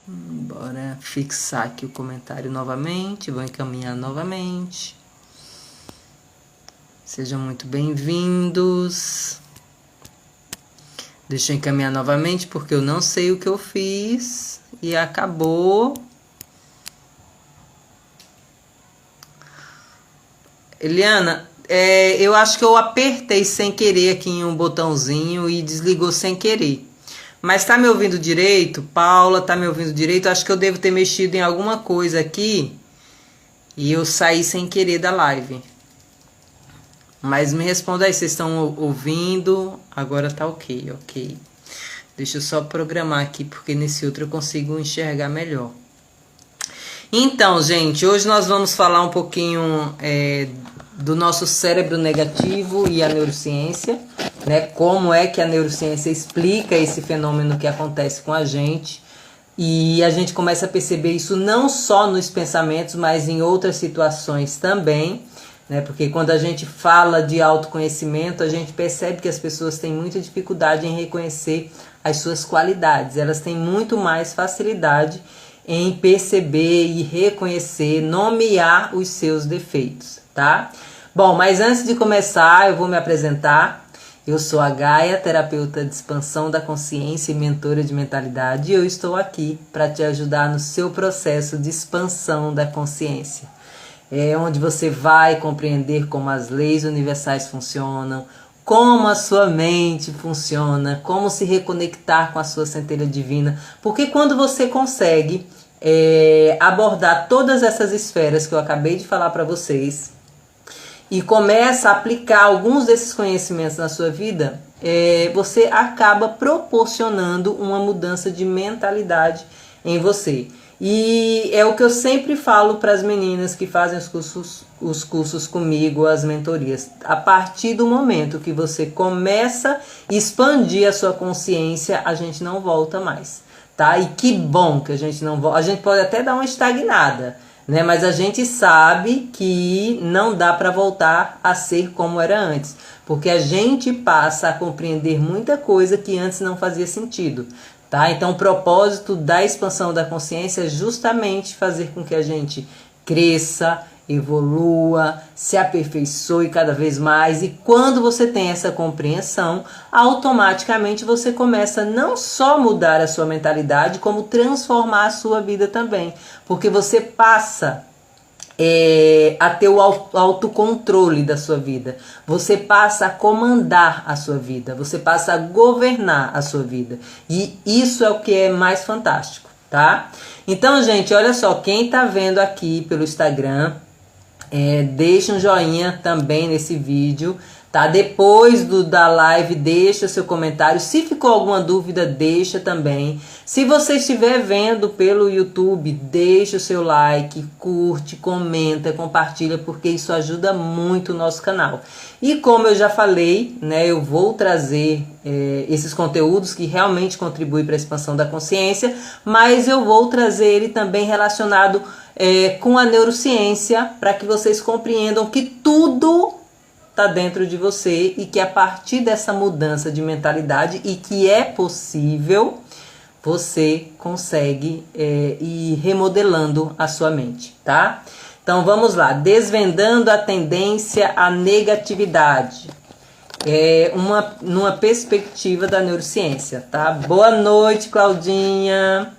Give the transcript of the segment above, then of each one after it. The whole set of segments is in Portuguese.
Bora fixar aqui o comentário novamente. Vou encaminhar novamente. Sejam muito bem-vindos. Deixa eu encaminhar novamente porque eu não sei o que eu fiz e acabou. Eliana, eu acho que eu apertei sem querer aqui em um botãozinho e desligou sem querer. Mas tá me ouvindo direito? Paula, tá me ouvindo direito? Acho que eu devo ter mexido em alguma coisa aqui e eu saí sem querer da live. Mas me responda aí, vocês estão ouvindo? Agora tá ok. Deixa eu só programar aqui, porque nesse outro eu consigo enxergar melhor. Então, gente, hoje nós vamos falar um pouquinho do nosso cérebro negativo e a neurociência, né? Como é que a neurociência explica esse fenômeno que acontece com a gente. E a gente começa a perceber isso não só nos pensamentos, mas em outras situações também, né? Porque quando a gente fala de autoconhecimento, a gente percebe que as pessoas têm muita dificuldade em reconhecer as suas qualidades. Elas têm muito mais facilidade em perceber e reconhecer, nomear os seus defeitos, tá? Bom, mas antes de começar, eu vou me apresentar. Eu sou a Gaia, terapeuta de expansão da consciência e mentora de mentalidade, e eu estou aqui para te ajudar no seu processo de expansão da consciência. É onde você vai compreender como as leis universais funcionam, como a sua mente funciona, como se reconectar com a sua centelha divina. Porque quando você consegue abordar todas essas esferas que eu acabei de falar para vocês e começa a aplicar alguns desses conhecimentos na sua vida, você acaba proporcionando uma mudança de mentalidade em você. E é o que eu sempre falo para as meninas que fazem os cursos comigo, as mentorias. A partir do momento que você começa a expandir a sua consciência, a gente não volta mais, tá? E que bom que a gente não volta. A gente pode até dar uma estagnada, né? Mas a gente sabe que não dá para voltar a ser como era antes, porque a gente passa a compreender muita coisa que antes não fazia sentido. Tá? Então, o propósito da expansão da consciência é justamente fazer com que a gente cresça, evolua, se aperfeiçoe cada vez mais. E quando você tem essa compreensão, automaticamente você começa não só a mudar a sua mentalidade, como transformar a sua vida também. Porque você passa a ter o autocontrole da sua vida. Você passa a comandar a sua vida. Você passa a governar a sua vida. E isso é o que é mais fantástico, tá? Então, gente, olha só, quem tá vendo aqui pelo Instagram, deixa um joinha também nesse vídeo, tá? Depois da live, deixa seu comentário. Se ficou alguma dúvida, deixa também. Se você estiver vendo pelo YouTube, deixa o seu like, curte, comenta, compartilha, porque isso ajuda muito o nosso canal. E como eu já falei, né, eu vou trazer esses conteúdos que realmente contribuem para a expansão da consciência, mas eu vou trazer ele também relacionado com a neurociência, para que vocês compreendam que tudo está dentro de você e que a partir dessa mudança de mentalidade e que é possível, você consegue ir remodelando a sua mente, tá? Então vamos lá, desvendando a tendência à negatividade, numa perspectiva da neurociência, tá? Boa noite, Claudinha.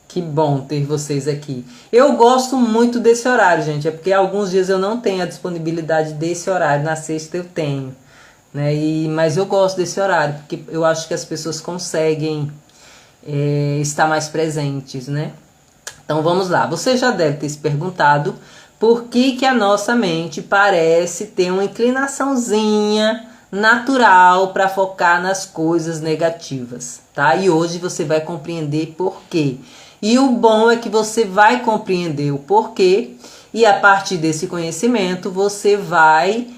Que bom ter vocês aqui. Eu gosto muito desse horário, gente. É porque alguns dias eu não tenho a disponibilidade desse horário. Na sexta eu tenho, né? Mas eu gosto desse horário, porque eu acho que as pessoas conseguem estar mais presentes, né? Então vamos lá. Você já deve ter se perguntado por que a nossa mente parece ter uma inclinaçãozinha natural para focar nas coisas negativas, tá? E hoje você vai compreender por quê. E o bom é que você vai compreender o porquê e a partir desse conhecimento você vai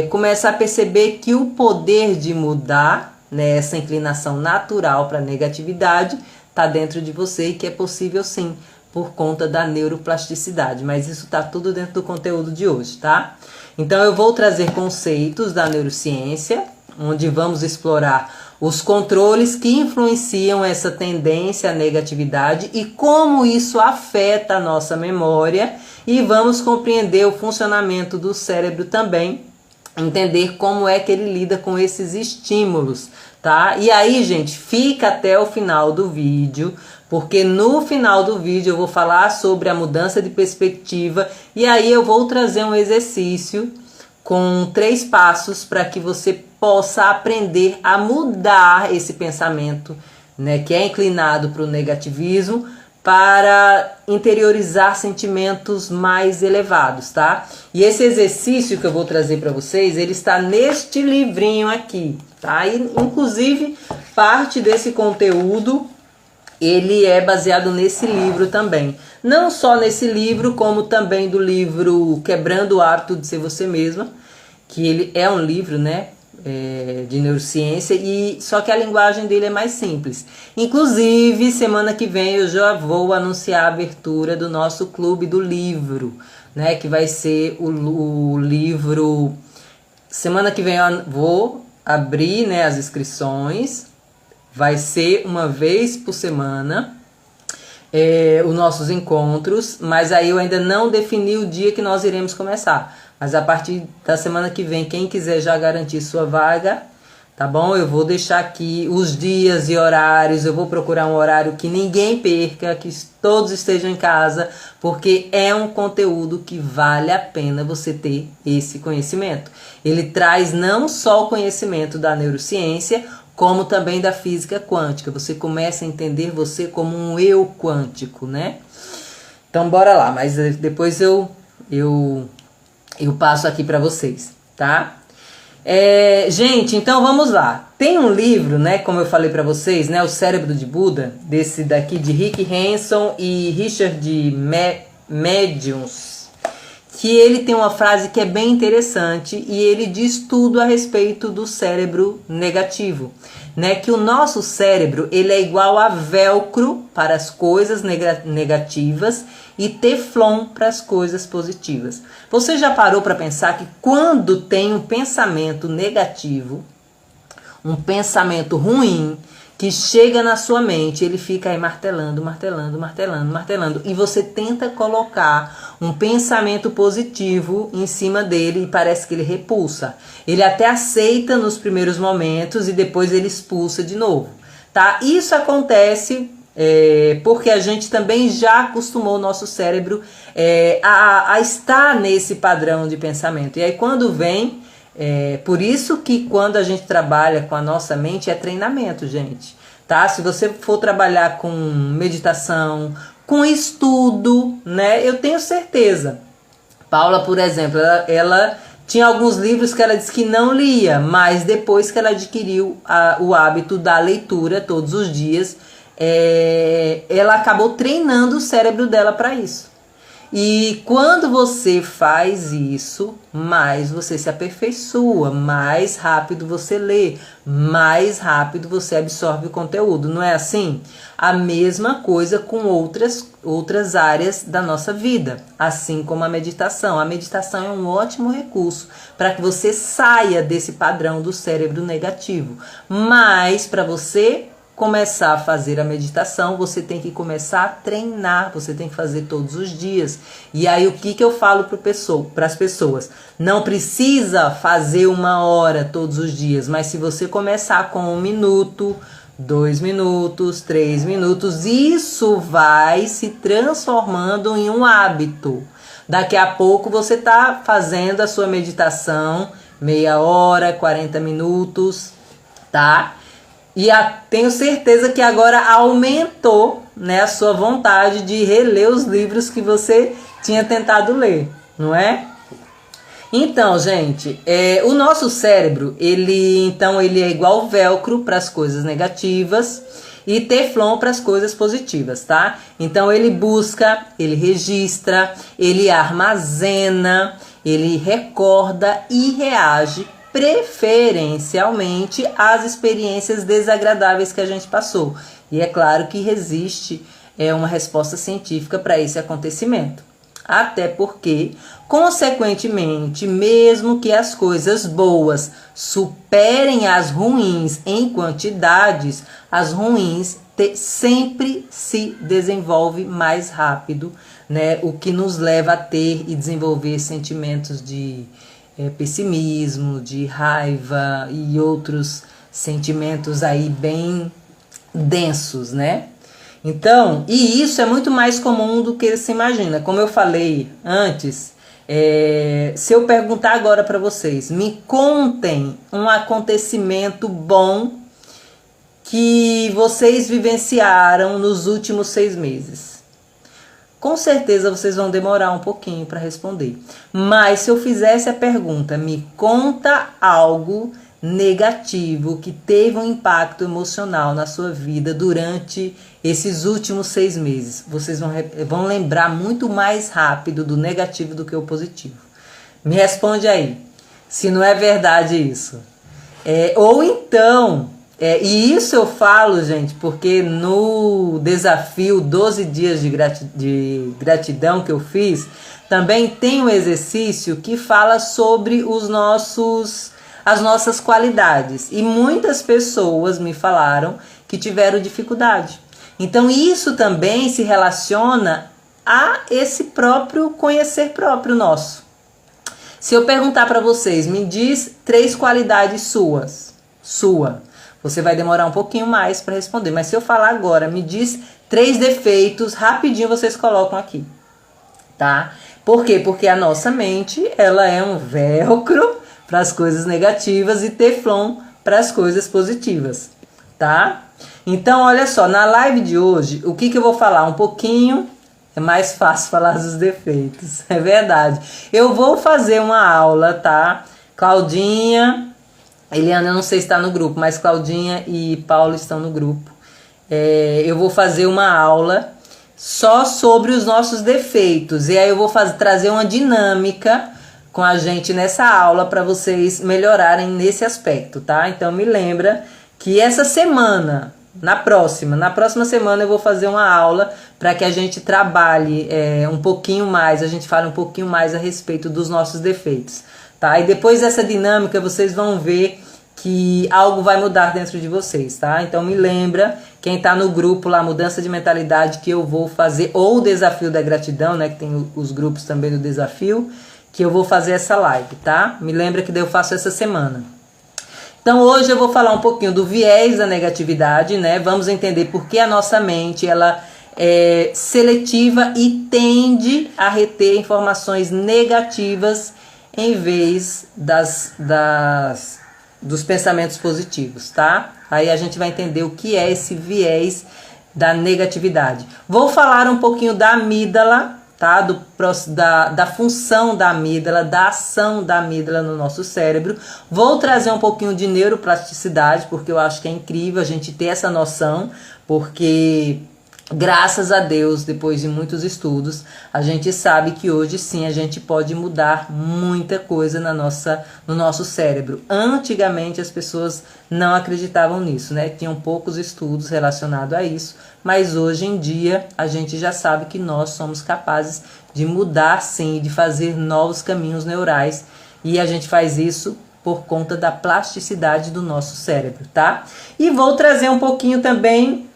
começar a perceber que o poder de mudar, né, essa inclinação natural para a negatividade está dentro de você e que é possível sim por conta da neuroplasticidade. Mas isso está tudo dentro do conteúdo de hoje, tá? Então eu vou trazer conceitos da neurociência, onde vamos explorar os controles que influenciam essa tendência à negatividade e como isso afeta a nossa memória, e vamos compreender o funcionamento do cérebro também, entender como é que ele lida com esses estímulos, tá? E aí, gente, fica até o final do vídeo, porque no final do vídeo eu vou falar sobre a mudança de perspectiva e aí eu vou trazer um exercício com 3 passos para que você possa aprender a mudar esse pensamento, né, que é inclinado para o negativismo, para interiorizar sentimentos mais elevados, tá? E esse exercício que eu vou trazer para vocês, ele está neste livrinho aqui, tá? E, inclusive, parte desse conteúdo, ele é baseado nesse livro também. Não só nesse livro, como também do livro Quebrando o Hábito de Ser Você Mesma, que ele é um livro, né, de neurociência, e só que a linguagem dele é mais simples. Inclusive, semana que vem eu já vou anunciar a abertura do nosso clube do livro, né, que vai ser o livro. Semana que vem eu vou abrir, né, as inscrições. Vai ser uma vez por semana os nossos encontros, mas aí eu ainda não defini o dia que nós iremos começar. Mas a partir da semana que vem, quem quiser já garantir sua vaga, tá bom? Eu vou deixar aqui os dias e horários, eu vou procurar um horário que ninguém perca, que todos estejam em casa, porque é um conteúdo que vale a pena você ter esse conhecimento. Ele traz não só o conhecimento da neurociência, como também da física quântica. Você começa a entender você como um eu quântico, né? Então bora lá, mas depois eu passo aqui para vocês, tá? Gente, então vamos lá. Tem um livro, né, como eu falei para vocês, né, O Cérebro de Buda, desse daqui de Rick Hanson e Richard Mediums, que ele tem uma frase que é bem interessante e ele diz tudo a respeito do cérebro negativo, né? Que o nosso cérebro, ele é igual a velcro para as coisas negativas e teflon para as coisas positivas. Você já parou para pensar que quando tem um pensamento negativo, um pensamento ruim, que chega na sua mente, ele fica aí martelando, e você tenta colocar um pensamento positivo em cima dele e parece que ele repulsa. Ele até aceita nos primeiros momentos e depois ele expulsa de novo, tá? Isso acontece porque a gente também já acostumou o nosso cérebro a estar nesse padrão de pensamento. E aí quando vem... por isso que quando a gente trabalha com a nossa mente é treinamento, gente, tá? Se você for trabalhar com meditação, com estudo, né? Eu tenho certeza. Paula, por exemplo, ela tinha alguns livros que ela disse que não lia, mas depois que ela adquiriu o hábito da leitura todos os dias, ela acabou treinando o cérebro dela para isso. E quando você faz isso, mais você se aperfeiçoa, mais rápido você lê, mais rápido você absorve o conteúdo, não é assim? A mesma coisa com outras áreas da nossa vida, assim como a meditação. A meditação é um ótimo recurso para que você saia desse padrão do cérebro negativo, mas para você começar a fazer a meditação, você tem que começar a treinar, você tem que fazer todos os dias. E aí o que eu falo para as pessoas? Não precisa fazer 1 hora todos os dias, mas se você começar com 1 minuto, 2 minutos, 3 minutos, isso vai se transformando em um hábito. Daqui a pouco você está fazendo a sua meditação, meia hora, 40 minutos, tá? E tenho certeza que agora aumentou, né, a sua vontade de reler os livros que você tinha tentado ler, não é? Então, gente, o nosso cérebro, ele é igual velcro para as coisas negativas e teflon para as coisas positivas, tá? Então ele busca, ele registra, ele armazena, ele recorda e reage preferencialmente às experiências desagradáveis que a gente passou. E é claro que existe uma resposta científica para esse acontecimento. Até porque, consequentemente, mesmo que as coisas boas superem as ruins em quantidades, as ruins sempre se desenvolve mais rápido, né? O que nos leva a ter e desenvolver sentimentos de pessimismo, de raiva e outros sentimentos aí bem densos, né? Então, e isso é muito mais comum do que se imagina. Como eu falei antes, se eu perguntar agora para vocês, me contem um acontecimento bom que vocês vivenciaram nos últimos 6 meses. Com certeza vocês vão demorar um pouquinho para responder. Mas se eu fizesse a pergunta, me conta algo negativo que teve um impacto emocional na sua vida durante esses últimos 6 meses, vocês vão lembrar muito mais rápido do negativo do que o positivo. Me responde aí, se não é verdade isso. Ou então, e isso eu falo, gente, porque no desafio 12 dias de gratidão que eu fiz, também tem um exercício que fala sobre as nossas qualidades. E muitas pessoas me falaram que tiveram dificuldade. Então isso também se relaciona a esse próprio conhecer próprio nosso. Se eu perguntar para vocês, me diz 3 qualidades sua, você vai demorar um pouquinho mais para responder. Mas se eu falar agora, me diz 3 defeitos, rapidinho vocês colocam aqui, tá? Por quê? Porque a nossa mente, ela é um velcro para as coisas negativas e teflon para as coisas positivas, tá? Então, olha só, na live de hoje, o que eu vou falar? Um pouquinho, é mais fácil falar dos defeitos, é verdade. Eu vou fazer uma aula, tá? Claudinha, Eliana, eu não sei se está no grupo, mas Claudinha e Paulo estão no grupo. Eu vou fazer uma aula só sobre os nossos defeitos. E aí eu vou trazer uma dinâmica com a gente nessa aula para vocês melhorarem nesse aspecto, tá? Então me lembra que essa semana, na próxima semana eu vou fazer uma aula para que a gente trabalhe um pouquinho mais, a gente fale um pouquinho mais a respeito dos nossos defeitos, tá? E depois dessa dinâmica vocês vão ver que algo vai mudar dentro de vocês, tá? Então me lembra, quem tá no grupo lá, Mudança de Mentalidade, que eu vou fazer, ou o Desafio da Gratidão, né? Que tem os grupos também do Desafio, que eu vou fazer essa live, tá? Me lembra que daí eu faço essa semana. Então hoje eu vou falar um pouquinho do viés da negatividade, né? Vamos entender por que a nossa mente, ela é seletiva e tende a reter informações negativas em vez dos pensamentos positivos, tá? Aí a gente vai entender o que é esse viés da negatividade. Vou falar um pouquinho da amígdala, tá? Da função da amígdala, da ação da amígdala no nosso cérebro. Vou trazer um pouquinho de neuroplasticidade, porque eu acho que é incrível a gente ter essa noção, porque graças a Deus, depois de muitos estudos, a gente sabe que hoje sim a gente pode mudar muita coisa no nosso cérebro. Antigamente as pessoas não acreditavam nisso, né? Tinham poucos estudos relacionados a isso, mas hoje em dia a gente já sabe que nós somos capazes de mudar sim, de fazer novos caminhos neurais, e a gente faz isso por conta da plasticidade do nosso cérebro, tá? E vou trazer um pouquinho também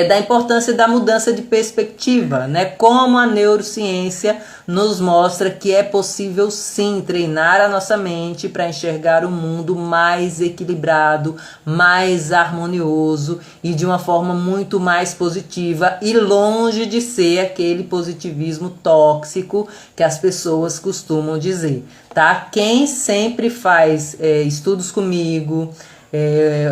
da importância da mudança de perspectiva, né? Como a neurociência nos mostra que é possível sim treinar a nossa mente para enxergar o mundo mais equilibrado, mais harmonioso e de uma forma muito mais positiva e longe de ser aquele positivismo tóxico que as pessoas costumam dizer, tá? Quem sempre faz estudos comigo,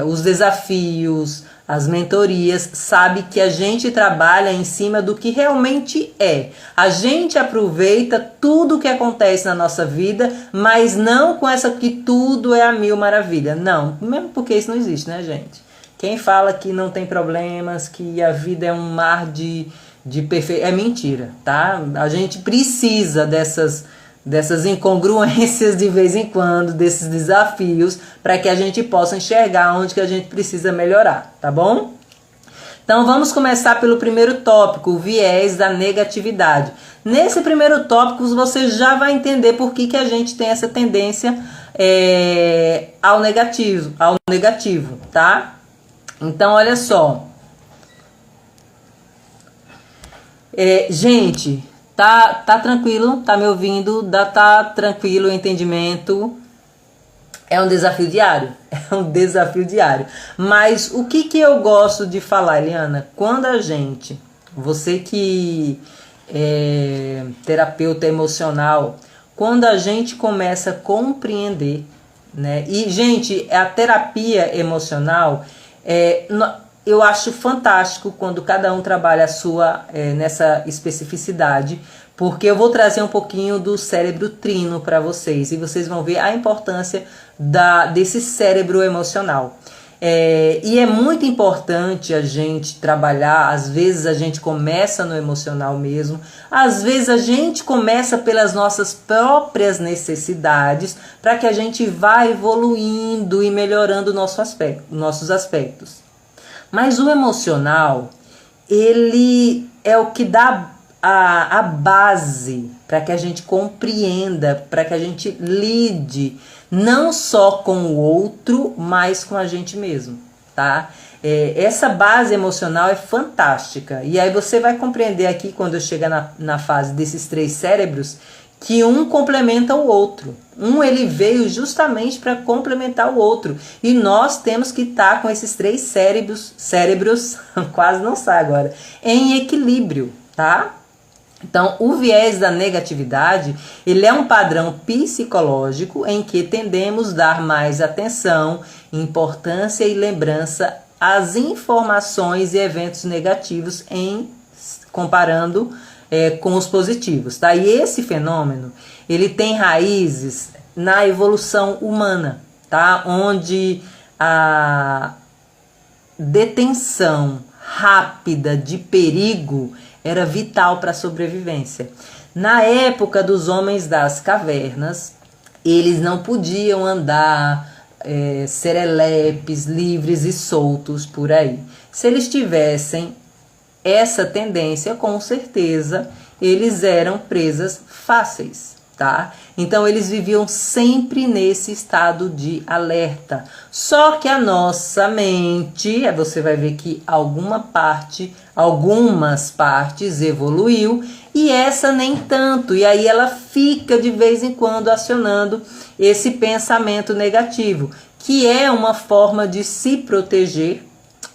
os desafios, as mentorias, sabe que a gente trabalha em cima do que realmente é. A gente aproveita tudo que acontece na nossa vida, mas não com essa que tudo é a mil maravilha. Não, mesmo porque isso não existe, né, gente? Quem fala que não tem problemas, que a vida é um mar de perfeito, é mentira, tá? A gente precisa dessas incongruências de vez em quando, desses desafios, para que a gente possa enxergar onde que a gente precisa melhorar, tá bom? Então vamos começar pelo primeiro tópico, o viés da negatividade. Nesse primeiro tópico você já vai entender por que a gente tem essa tendência ao negativo, tá? Então olha só. Gente, tá tranquilo? Tá me ouvindo? Tá tranquilo o entendimento? É um desafio diário? É um desafio diário. Mas o que eu gosto de falar, Eliana? Quando você que é terapeuta emocional, quando a gente começa a compreender, né? E, gente, a terapia emocional, eu acho fantástico quando cada um trabalha a sua nessa especificidade, porque eu vou trazer um pouquinho do cérebro trino para vocês e vocês vão ver a importância desse cérebro emocional. E é muito importante a gente trabalhar. Às vezes a gente começa no emocional mesmo, às vezes a gente começa pelas nossas próprias necessidades, para que a gente vá evoluindo e melhorando nossos aspectos. Mas o emocional, ele é o que dá a base para que a gente compreenda, para que a gente lide não só com o outro, mas com a gente mesmo, tá? Essa base emocional é fantástica. E aí você vai compreender aqui, quando eu chegar na fase desses 3 cérebros, que um complementa o outro. Ele veio justamente para complementar o outro. E nós temos que estar com esses 3 cérebros, quase não sai agora, em equilíbrio, tá? Então, o viés da negatividade, ele é um padrão psicológico em que tendemos a dar mais atenção, importância e lembrança às informações e eventos negativos comparando com os positivos, tá? E esse fenômeno, ele tem raízes na evolução humana, tá? Onde a detenção rápida de perigo era vital para a sobrevivência. Na época dos homens das cavernas, eles não podiam andar serelepes, livres e soltos por aí. Se eles tivessem essa tendência, com certeza eles eram presas fáceis, tá? Então eles viviam sempre nesse estado de alerta. Só que a nossa mente, você vai ver que algumas partes evoluiu e essa nem tanto. E aí ela fica de vez em quando acionando esse pensamento negativo, que é uma forma de se proteger,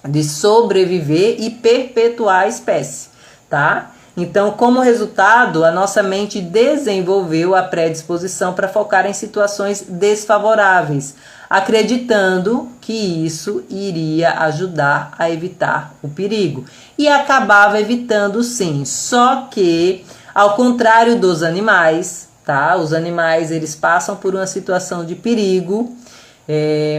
de sobreviver e perpetuar a espécie, tá? Então, como resultado, a nossa mente desenvolveu a predisposição para focar em situações desfavoráveis, acreditando que isso iria ajudar a evitar o perigo. E acabava evitando sim, só que, ao contrário dos animais, tá? Os animais, eles passam por uma situação de perigo,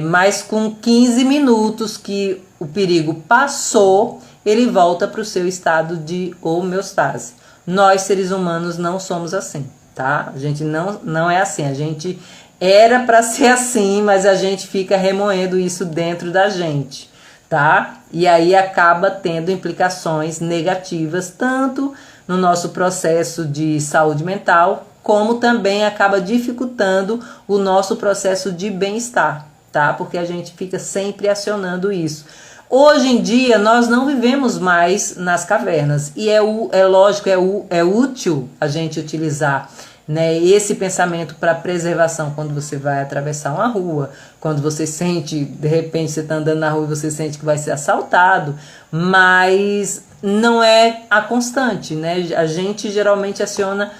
mas com 15 minutos que o perigo passou, ele volta para o seu estado de homeostase. Nós, seres humanos, não somos assim, tá? A gente não é assim. A gente era para ser assim, mas a gente fica remoendo isso dentro da gente, tá? E aí acaba tendo implicações negativas, tanto no nosso processo de saúde mental, como também acaba dificultando o nosso processo de bem-estar, tá? Porque a gente fica sempre acionando isso. Hoje em dia, nós não vivemos mais nas cavernas. E é lógico, é útil a gente utilizar, né, esse pensamento para preservação quando você vai atravessar uma rua, quando você sente, de repente você está andando na rua e você sente que vai ser assaltado, mas não é a constante, né? A gente geralmente aciona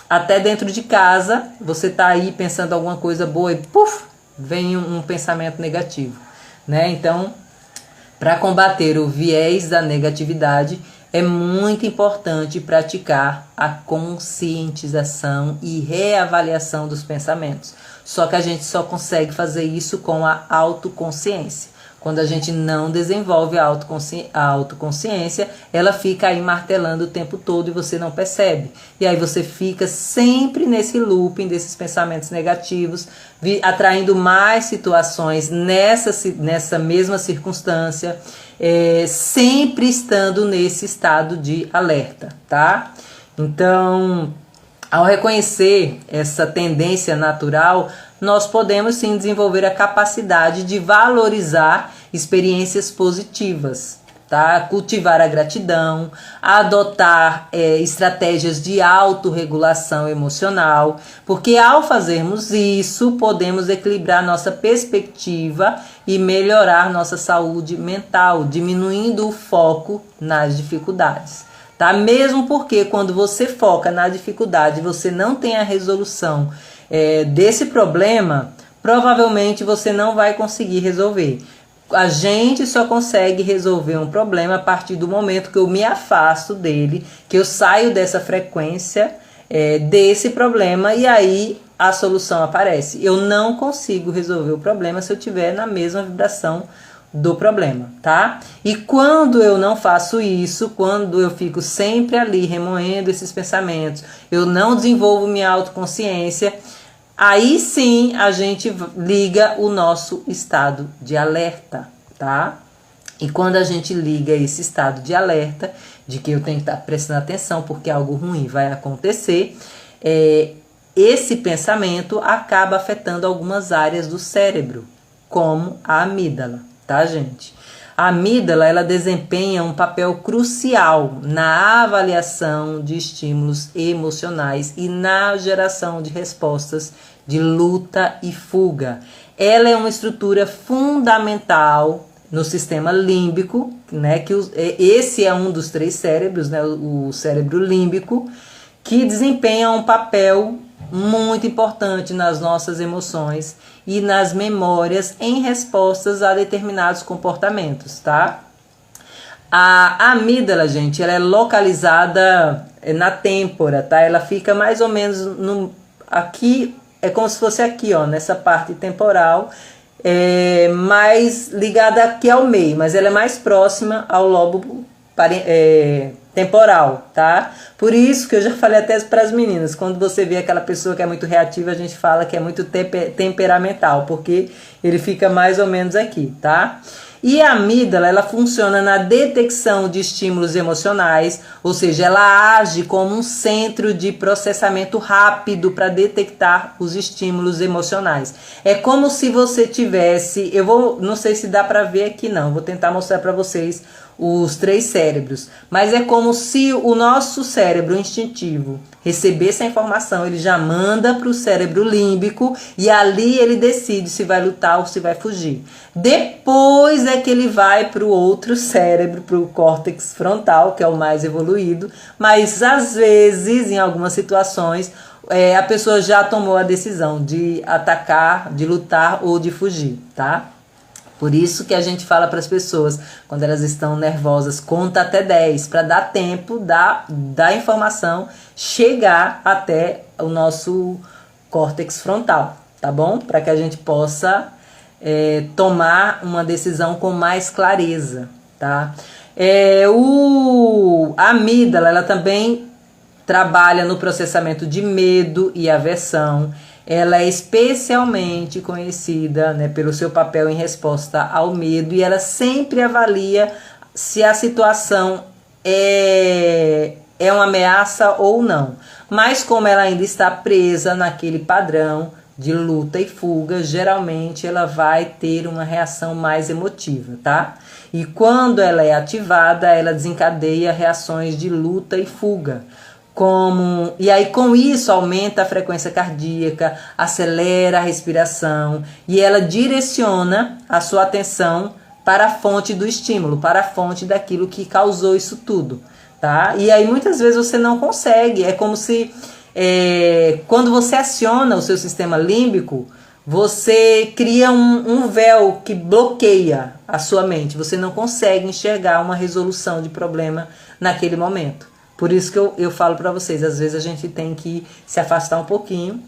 até dentro de casa. Você está aí pensando alguma coisa boa e puf, vem um pensamento negativo, né? Então, para combater o viés da negatividade, é muito importante praticar a conscientização e reavaliação dos pensamentos. Só que a gente só consegue fazer isso com a autoconsciência. Quando a gente não desenvolve a autoconsciência, ela fica aí martelando o tempo todo e você não percebe. E aí você fica sempre nesse looping desses pensamentos negativos, atraindo mais situações nessa mesma circunstância, sempre estando nesse estado de alerta, tá? Então, ao reconhecer essa tendência natural, nós podemos sim desenvolver a capacidade de valorizar experiências positivas, tá? Cultivar a gratidão, adotar estratégias de autorregulação emocional, porque ao fazermos isso, podemos equilibrar nossa perspectiva e melhorar nossa saúde mental, diminuindo o foco nas dificuldades. Tá? Mesmo porque quando você foca na dificuldade, você não tem a resolução desse problema, provavelmente você não vai conseguir resolver. A gente só consegue resolver um problema a partir do momento que eu me afasto dele, que eu saio dessa frequência desse problema, e aí a solução aparece. Eu não consigo resolver o problema se eu estiver na mesma vibração do problema, tá? E quando eu não faço isso, quando eu fico sempre ali remoendo esses pensamentos, eu não desenvolvo minha autoconsciência, aí sim a gente liga o nosso estado de alerta, tá? E quando a gente liga esse estado de alerta, de que eu tenho que estar prestando atenção porque algo ruim vai acontecer, esse pensamento acaba afetando algumas áreas do cérebro, como a amígdala. Tá, gente? A amígdala, ela desempenha um papel crucial na avaliação de estímulos emocionais e na geração de respostas de luta e fuga. Ela é uma estrutura fundamental no sistema límbico, né? Esse é um dos 3 cérebros, né? O cérebro límbico, que desempenha um papel muito importante nas nossas emoções e nas memórias em respostas a determinados comportamentos, tá? A amígdala, gente, ela é localizada na têmpora, tá? Ela fica mais ou menos aqui, é como se fosse aqui, ó, nessa parte temporal, mais ligada aqui ao meio, mas ela é mais próxima ao lobo temporal, tá? Por isso que eu já falei até para as meninas, quando você vê aquela pessoa que é muito reativa, a gente fala que é muito temperamental, porque ele fica mais ou menos aqui, tá? E a amígdala, ela funciona na detecção de estímulos emocionais, ou seja, ela age como um centro de processamento rápido para detectar os estímulos emocionais. É como se você tivesse, não sei se dá para ver aqui não, vou tentar mostrar para vocês os 3 cérebros, mas é como se o nosso cérebro instintivo recebesse a informação, ele já manda para o cérebro límbico e ali ele decide se vai lutar ou se vai fugir. Depois é que ele vai para o outro cérebro, para o córtex frontal, que é o mais evoluído, mas às vezes, em algumas situações, a pessoa já tomou a decisão de atacar, de lutar ou de fugir, tá? Por isso que a gente fala para as pessoas, quando elas estão nervosas, conta até 10, para dar tempo da informação chegar até o nosso córtex frontal, tá bom? Para que a gente possa tomar uma decisão com mais clareza, tá? A amígdala, ela também trabalha no processamento de medo e aversão. Ela é especialmente conhecida, né, pelo seu papel em resposta ao medo, e ela sempre avalia se a situação é uma ameaça ou não. Mas como ela ainda está presa naquele padrão de luta e fuga, geralmente ela vai ter uma reação mais emotiva, tá? E quando ela é ativada, ela desencadeia reações de luta e fuga. E aí com isso aumenta a frequência cardíaca, acelera a respiração e ela direciona a sua atenção para a fonte do estímulo, para a fonte daquilo que causou isso tudo, tá? E aí muitas vezes você não consegue, é como se quando você aciona o seu sistema límbico, você cria um véu que bloqueia a sua mente, você não consegue enxergar uma resolução de problema naquele momento. Por isso que eu falo para vocês, às vezes a gente tem que se afastar um pouquinho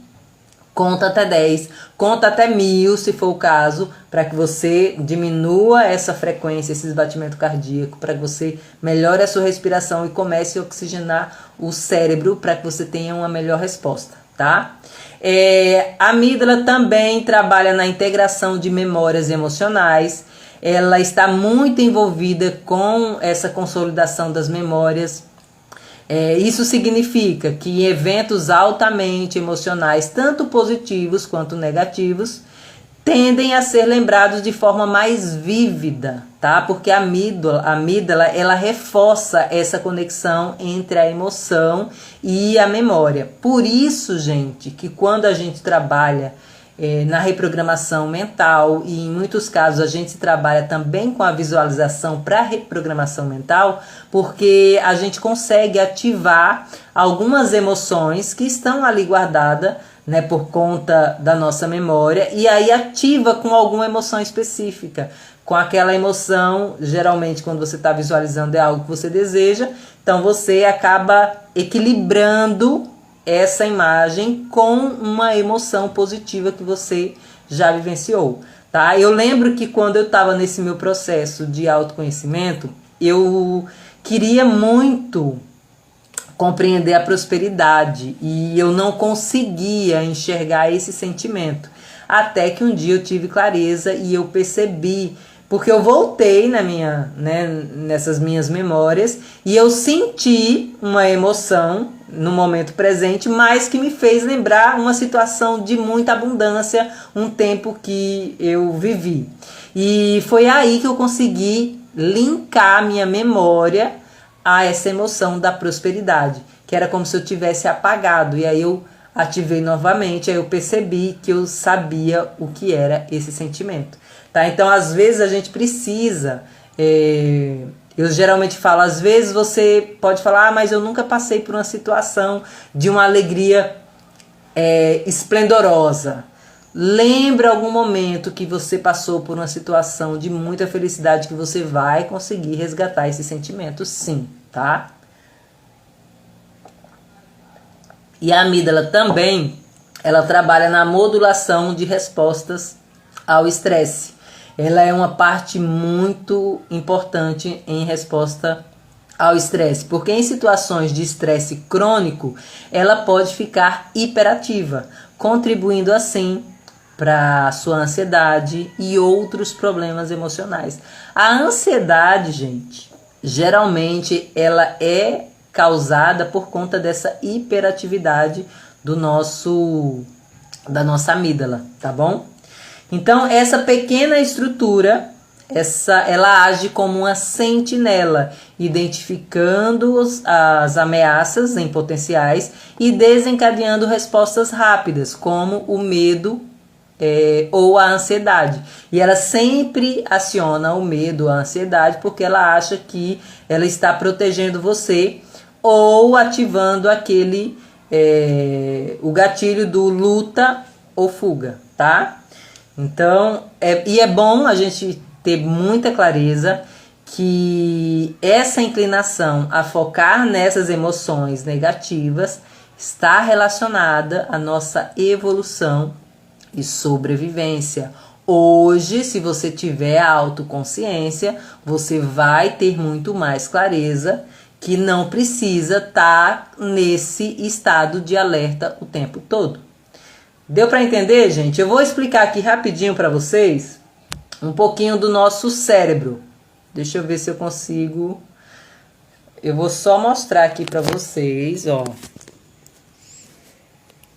Conta até 10, conta até 1000, se for o caso, para que você diminua essa frequência, esses batimentos cardíacos, para que você melhore a sua respiração e comece a oxigenar o cérebro para que você tenha uma melhor resposta, tá? A amígdala também trabalha na integração de memórias emocionais. Ela está muito envolvida com essa consolidação das memórias. Isso significa que em eventos altamente emocionais, tanto positivos quanto negativos, tendem a ser lembrados de forma mais vívida, tá? Porque a amígdala, ela reforça essa conexão entre a emoção e a memória. Por isso, gente, que quando a gente trabalha na reprogramação mental, e em muitos casos a gente trabalha também com a visualização para reprogramação mental, porque a gente consegue ativar algumas emoções que estão ali guardadas, né, por conta da nossa memória, e aí ativa com alguma emoção específica, com aquela emoção, geralmente quando você está visualizando é algo que você deseja, então você acaba equilibrando essa imagem com uma emoção positiva que você já vivenciou, tá? Eu lembro que quando eu estava nesse meu processo de autoconhecimento, eu queria muito compreender a prosperidade e eu não conseguia enxergar esse sentimento, até que um dia eu tive clareza e eu percebi, porque eu voltei nessas minhas memórias e eu senti uma emoção no momento presente, mas que me fez lembrar uma situação de muita abundância, um tempo que eu vivi. E foi aí que eu consegui linkar minha memória a essa emoção da prosperidade, que era como se eu tivesse apagado, e aí eu ativei novamente, aí eu percebi que eu sabia o que era esse sentimento. Tá? Então, às vezes a gente precisa... Eu geralmente falo, às vezes você pode falar, mas eu nunca passei por uma situação de uma alegria esplendorosa. Lembra algum momento que você passou por uma situação de muita felicidade que você vai conseguir resgatar esse sentimento, sim, tá? E a amígdala também, ela trabalha na modulação de respostas ao estresse. Ela é uma parte muito importante em resposta ao estresse, porque em situações de estresse crônico, ela pode ficar hiperativa, contribuindo assim para a sua ansiedade e outros problemas emocionais. A ansiedade, gente, geralmente ela é causada por conta dessa hiperatividade da nossa amígdala, tá bom? Então, essa pequena estrutura, ela age como uma sentinela, identificando as ameaças em potenciais e desencadeando respostas rápidas, como o medo ou a ansiedade. E ela sempre aciona o medo, a ansiedade, porque ela acha que ela está protegendo você ou ativando o gatilho do luta ou fuga, tá? Então, é bom a gente ter muita clareza que essa inclinação a focar nessas emoções negativas está relacionada à nossa evolução e sobrevivência. Hoje, se você tiver a autoconsciência, você vai ter muito mais clareza que não precisa estar nesse estado de alerta o tempo todo. Deu para entender, gente? Eu vou explicar aqui rapidinho para vocês um pouquinho do nosso cérebro. Deixa eu ver se eu consigo. Eu vou só mostrar aqui para vocês, ó.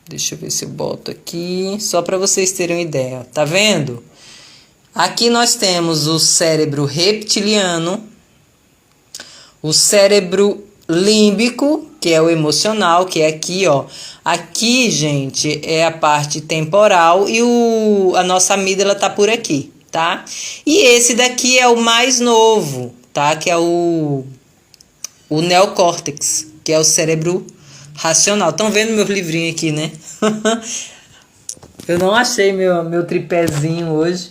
Deixa eu ver se eu boto aqui, só para vocês terem uma ideia. Tá vendo? Aqui nós temos o cérebro reptiliano, o cérebro límbico, que é o emocional, que é aqui, ó. Aqui, gente, é a parte temporal e a nossa amígdala tá por aqui, tá? E esse daqui é o mais novo, tá? Que é o neocórtex, que é o cérebro racional. Estão vendo meus livrinhos aqui, né? Eu não achei meu tripézinho hoje,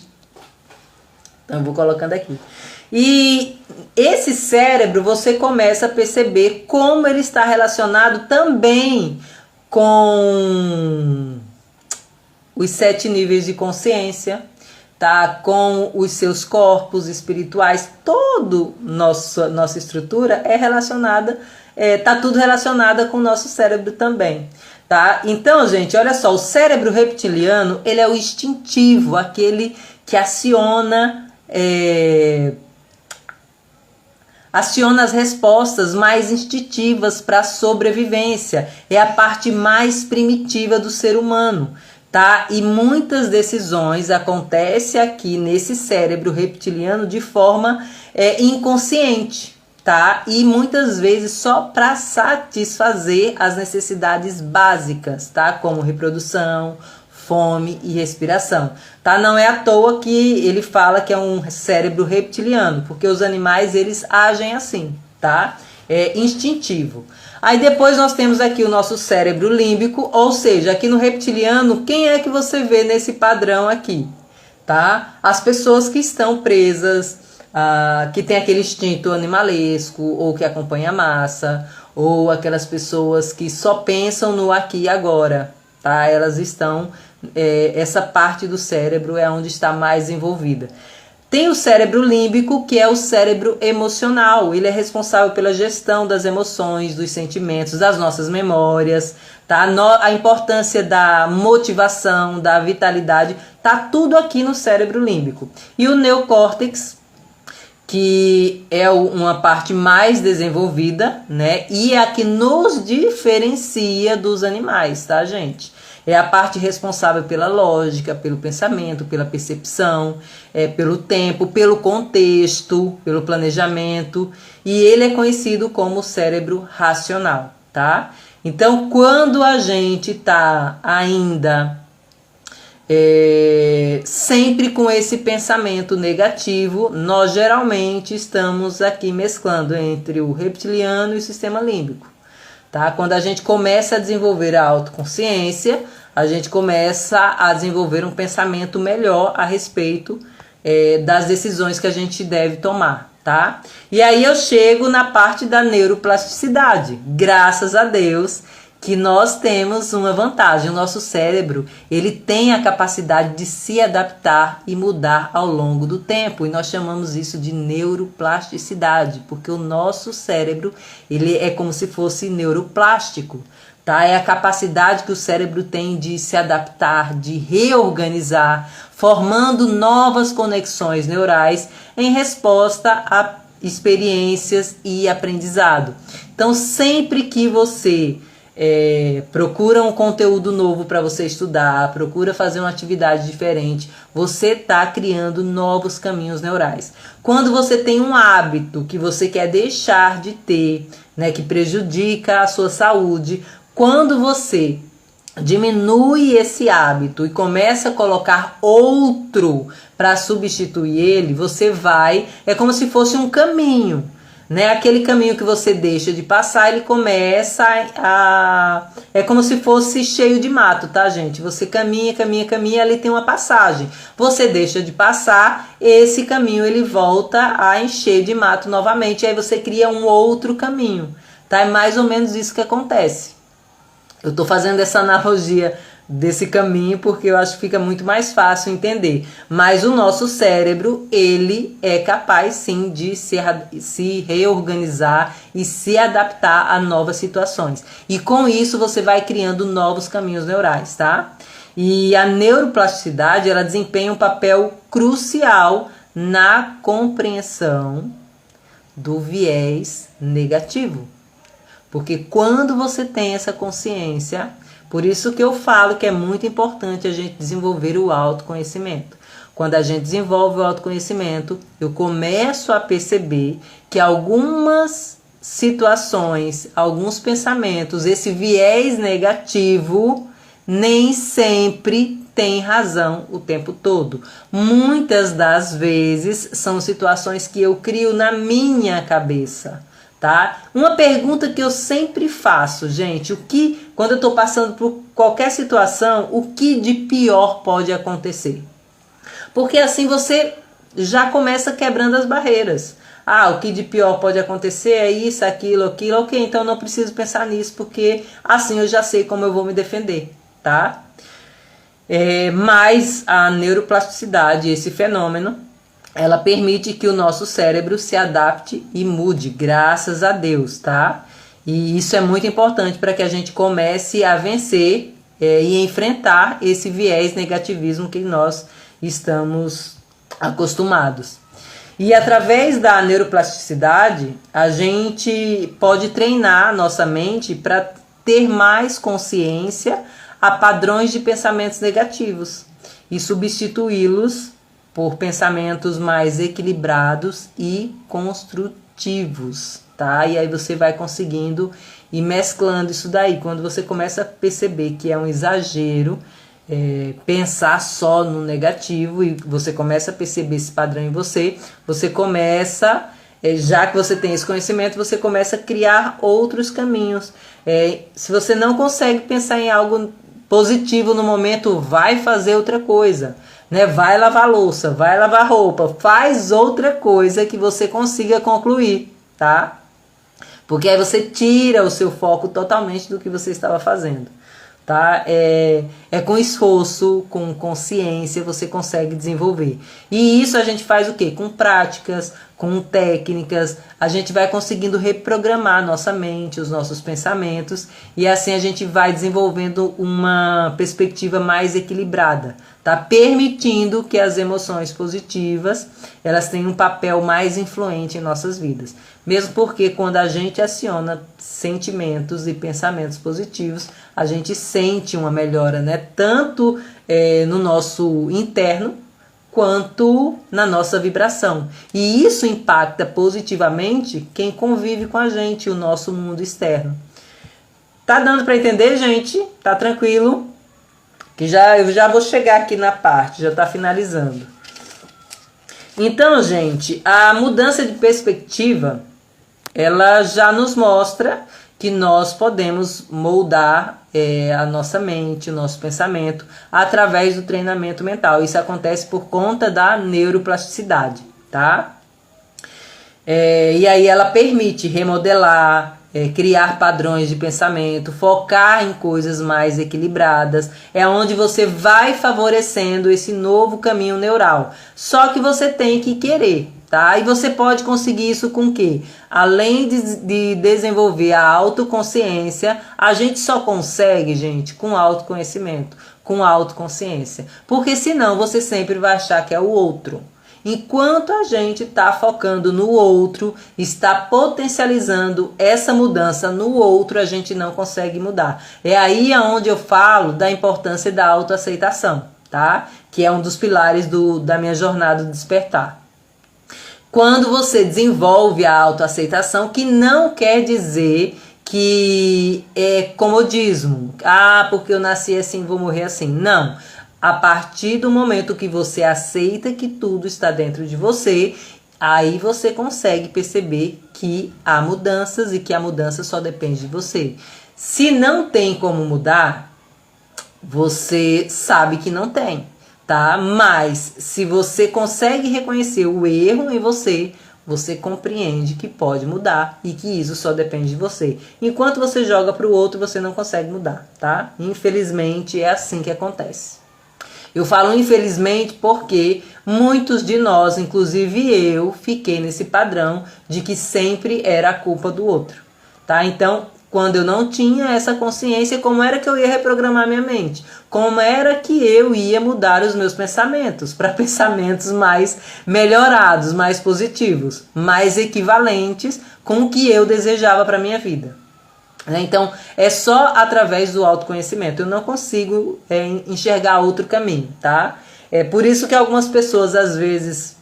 então eu vou colocando aqui. E esse cérebro, você começa a perceber como ele está relacionado também com os 7 níveis de consciência, tá? Com os seus corpos espirituais, todo nossa estrutura é relacionada, tá tudo relacionado com o nosso cérebro também, tá? Então, gente, olha só, o cérebro reptiliano, ele é o instintivo, aquele que aciona as respostas mais instintivas para a sobrevivência. É a parte mais primitiva do ser humano, tá? E muitas decisões acontecem aqui nesse cérebro reptiliano de forma inconsciente, tá? E muitas vezes só para satisfazer as necessidades básicas, tá? Como reprodução, fome e respiração, tá? Não é à toa que ele fala que é um cérebro reptiliano, porque os animais, eles agem assim, tá? É instintivo. Aí depois nós temos aqui o nosso cérebro límbico, ou seja, aqui no reptiliano, quem é que você vê nesse padrão aqui, tá? As pessoas que estão presas, que tem aquele instinto animalesco, ou que acompanha a massa, ou aquelas pessoas que só pensam no aqui e agora, tá? Elas estão, essa parte do cérebro é onde está mais envolvida. Tem o cérebro límbico, que é o cérebro emocional. Ele é responsável pela gestão das emoções, dos sentimentos, das nossas memórias, tá? A importância da motivação, da vitalidade, tá tudo aqui no cérebro límbico. E o neocórtex, que é uma parte mais desenvolvida, né? E é a que nos diferencia dos animais, tá, gente? É a parte responsável pela lógica, pelo pensamento, pela percepção, pelo tempo, pelo contexto, pelo planejamento. E ele é conhecido como cérebro racional, tá? Então, quando a gente está ainda sempre com esse pensamento negativo, nós geralmente estamos aqui mesclando entre o reptiliano e o sistema límbico. Tá? Quando a gente começa a desenvolver a autoconsciência, a gente começa a desenvolver um pensamento melhor a respeito das decisões que a gente deve tomar. Tá? E aí eu chego na parte da neuroplasticidade. Graças a Deus que nós temos uma vantagem. O nosso cérebro, ele tem a capacidade de se adaptar e mudar ao longo do tempo. E nós chamamos isso de neuroplasticidade, porque o nosso cérebro, ele é como se fosse neuroplástico, tá? É a capacidade que o cérebro tem de se adaptar, de reorganizar, formando novas conexões neurais em resposta a experiências e aprendizado. Então, sempre que você procura um conteúdo novo para você estudar, procura fazer uma atividade diferente, você está criando novos caminhos neurais. Quando você tem um hábito que você quer deixar de ter, né, que prejudica a sua saúde, quando você diminui esse hábito e começa a colocar outro para substituir ele, você vai, é como se fosse um caminho, né? Aquele caminho que você deixa de passar, ele começa é como se fosse cheio de mato, tá, gente? Você caminha, ali tem uma passagem. Você deixa de passar, esse caminho ele volta a encher de mato novamente, aí você cria um outro caminho, tá? É mais ou menos isso que acontece. Eu tô fazendo essa analogia desse caminho porque eu acho que fica muito mais fácil entender. Mas o nosso cérebro, ele é capaz sim de se reorganizar e se adaptar a novas situações. E com isso você vai criando novos caminhos neurais, tá? E a neuroplasticidade, ela desempenha um papel crucial na compreensão do viés negativo. Porque quando você tem essa consciência, por isso que eu falo que é muito importante a gente desenvolver o autoconhecimento. Quando a gente desenvolve o autoconhecimento, eu começo a perceber que algumas situações, alguns pensamentos, esse viés negativo, nem sempre tem razão o tempo todo. Muitas das vezes são situações que eu crio na minha cabeça. Tá? Uma pergunta que eu sempre faço, gente, quando eu estou passando por qualquer situação, o que de pior pode acontecer? Porque assim você já começa quebrando as barreiras. O que de pior pode acontecer é isso, aquilo, ok, então não preciso pensar nisso, porque assim eu já sei como eu vou me defender, tá? Mas a neuroplasticidade, esse fenômeno, ela permite que o nosso cérebro se adapte e mude, graças a Deus, tá? E isso é muito importante para que a gente comece a vencer e enfrentar esse viés negativismo que nós estamos acostumados. E através da neuroplasticidade, a gente pode treinar nossa mente para ter mais consciência a padrões de pensamentos negativos e substituí-los por pensamentos mais equilibrados e construtivos, tá? E aí você vai conseguindo ir mesclando isso daí. Quando você começa a perceber que é um exagero pensar só no negativo e você começa a perceber esse padrão em você, você começa, já que você tem esse conhecimento, você começa a criar outros caminhos. Se você não consegue pensar em algo positivo no momento, vai fazer outra coisa, né? Vai lavar louça, vai lavar roupa, faz outra coisa que você consiga concluir, tá? Porque aí você tira o seu foco totalmente do que você estava fazendo, tá? Com esforço, com consciência, você consegue desenvolver. E isso a gente faz o quê? Com práticas, com técnicas, a gente vai conseguindo reprogramar nossa mente, os nossos pensamentos, e assim a gente vai desenvolvendo uma perspectiva mais equilibrada, tá? Permitindo que as emoções positivas, elas tenham um papel mais influente em nossas vidas. Mesmo porque quando a gente aciona sentimentos e pensamentos positivos, a gente sente uma melhora, né? Tanto no nosso interno, quanto na nossa vibração. E isso impacta positivamente quem convive com a gente, o nosso mundo externo. Tá dando para entender, gente? Tá tranquilo? Que eu já vou chegar aqui na parte, já tá finalizando. Então, gente, a mudança de perspectiva, ela já nos mostra que nós podemos moldar a nossa mente, o nosso pensamento, através do treinamento mental. Isso acontece por conta da neuroplasticidade, tá? E aí ela permite remodelar, criar padrões de pensamento, focar em coisas mais equilibradas. É onde você vai favorecendo esse novo caminho neural. Só que você tem que querer, tá? E você pode conseguir isso com o quê? Além de desenvolver a autoconsciência, a gente só consegue, gente, com autoconhecimento, com autoconsciência. Porque senão você sempre vai achar que é o outro. Enquanto a gente está focando no outro, está potencializando essa mudança no outro, a gente não consegue mudar. É aí onde eu falo da importância da autoaceitação, tá? Que é um dos pilares da minha jornada de despertar. Quando você desenvolve a autoaceitação, que não quer dizer que é comodismo. Ah, porque eu nasci assim, vou morrer assim. Não. A partir do momento que você aceita que tudo está dentro de você, aí você consegue perceber que há mudanças e que a mudança só depende de você. Se não tem como mudar, você sabe que não tem, tá? Mas se você consegue reconhecer o erro em você, você compreende que pode mudar e que isso só depende de você. Enquanto você joga para o outro, você não consegue mudar, tá? Infelizmente é assim que acontece. Eu falo infelizmente porque muitos de nós, inclusive eu, fiquei nesse padrão de que sempre era a culpa do outro, tá? Então, quando eu não tinha essa consciência, como era que eu ia reprogramar minha mente? Como era que eu ia mudar os meus pensamentos para pensamentos mais melhorados, mais positivos, mais equivalentes com o que eu desejava para minha vida? Então, é só através do autoconhecimento. Eu não consigo enxergar outro caminho, tá? É por isso que algumas pessoas, às vezes,